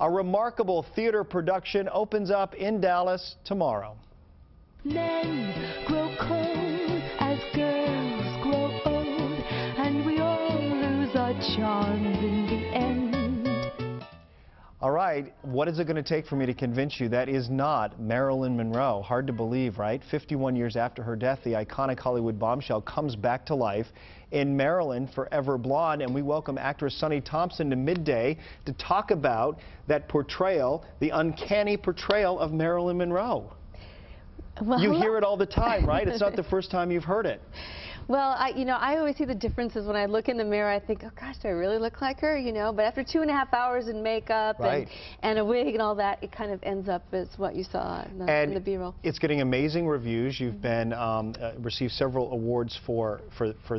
A remarkable theater production opens up in Dallas tomorrow. Men grow cold as girls grow old, and we all lose our charms in the end. All right, what is it going to take for me to convince you that is not Marilyn Monroe? Hard to believe, right? 51 years after her death, the iconic Hollywood bombshell comes back to life in Marilyn Forever Blonde, and we welcome actress Sunny Thompson to Midday to talk about that portrayal, the uncanny portrayal of Marilyn Monroe. Well, you hear it all the time, right? It's not the first time you've heard it. Well, I always see the differences when I look in the mirror. I think, oh gosh, do I really look like her? But after 2.5 hours in makeup and a wig and all that, it kind of ends up as what you saw in the B-roll. It's getting amazing reviews. You've been received several awards for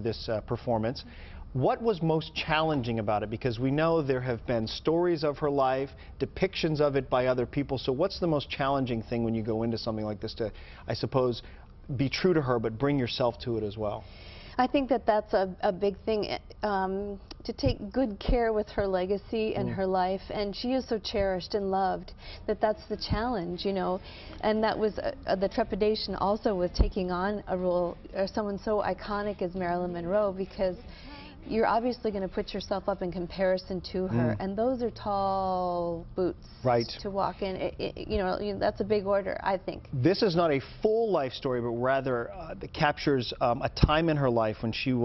this performance. What was most challenging about it? Because we know there have been stories of her life, depictions of it by other people. So what's the most challenging thing when you go into something like this to, I suppose, be true to her but bring yourself to it as well? I think that that's a big thing, to take good care with her legacy and her life, and she is so cherished and loved that's the challenge, and that was the trepidation also with taking on a role or someone so iconic as Marilyn Monroe, because you're obviously going to put yourself up in comparison to her, and those are tall boots to walk in. That's a big order, I think. This is not a full life story, but rather that captures a time in her life when she's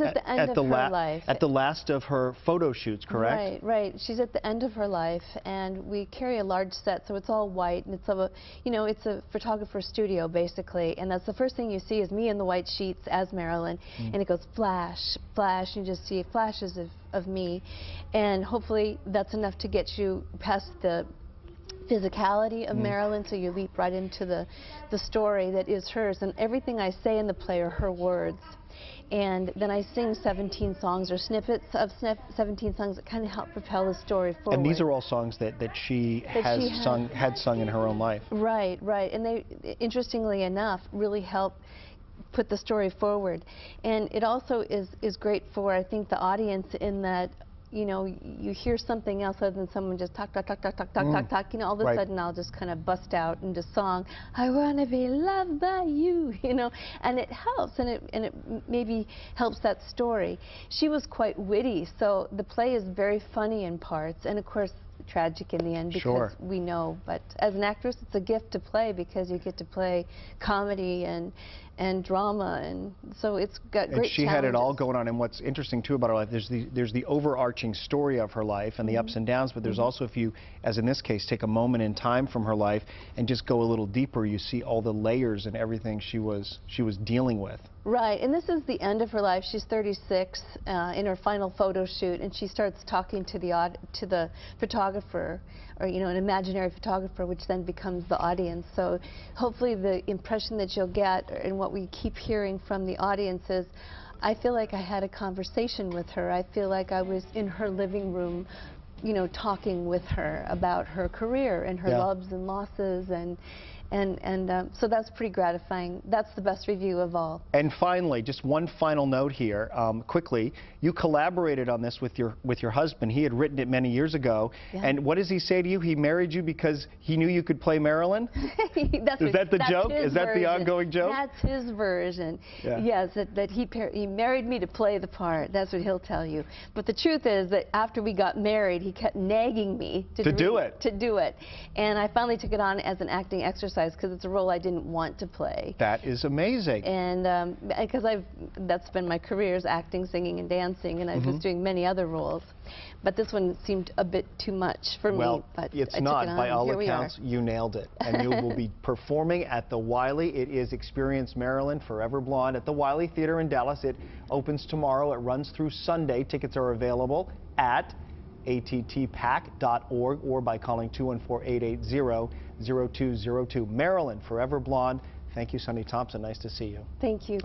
at the end of her life. At the last of her photo shoots, correct? Right, right. She's at the end of her life, and we carry a large set, so it's all white, and it's it's a photographer's studio basically, and that's the first thing you see is me in the white sheets as Marilyn, and it goes flash, flash. You just see flashes of me, and hopefully that's enough to get you past the physicality of Marilyn, so you leap right into the story that is hers, and everything I say in the play are her words. And then I sing 17 songs or snippets of 17 songs that kind of help propel the story forward. And these are all songs that she had sung in her own life. Right, right. And they, interestingly enough, really help put the story forward. And it also is great for, I think, the audience in that, you hear something else other than someone just talk, talk, talk, talk, talk, talk, talk, talk. All of a sudden I'll just kind of bust out into song. I want to be loved by you, and it helps, and it maybe helps that story. She was quite witty, so the play is very funny in parts, and of course tragic in the end because we know. But as an actress, it's a gift to play because you get to play comedy and drama, and so it's got great she had it all going on. And what's interesting too about her life, there's the overarching story of her life and the ups and downs, but there's also, if you, as in this case, take a moment in time from her life and just go a little deeper, you see all the layers and everything she was dealing with. Right, and this is the end of her life. She's 36 in her final photo shoot, and she starts talking to the photographer, or an imaginary photographer, which then becomes the audience. So hopefully the impression that you'll get, and what we keep hearing from the audience is, I feel like I had a conversation with her. I feel like I was in her living room, talking with her about her career and her loves and losses, and so that's pretty gratifying. That's the best review of all. And finally, just one final note here, quickly. You collaborated on this with your husband. He had written it many years ago. And what does he say to you? He married you because he knew you could play Marilyn? Is that the joke? Is that the ongoing joke? That's his version. Yes, that he married me to play the part. That's what he'll tell you. But the truth is that after we got married, he kept nagging me to do it. And I finally took it on as an acting exercise, because it's a role I didn't want to play. That is amazing. And because that's been my career, is acting, singing, and dancing, and I was doing many other roles. But this one seemed a bit too much for me. But it's not. By all accounts, you nailed it. And you will be performing at the Wiley. It is Experience Marilyn Forever Blonde at the Wiley Theater in Dallas. It opens tomorrow. It runs through Sunday. Tickets are available at attpack.org or by calling 214-880-0202. Marilyn Forever Blonde. Thank you, Sunny Thompson. Nice to see you. Thank you.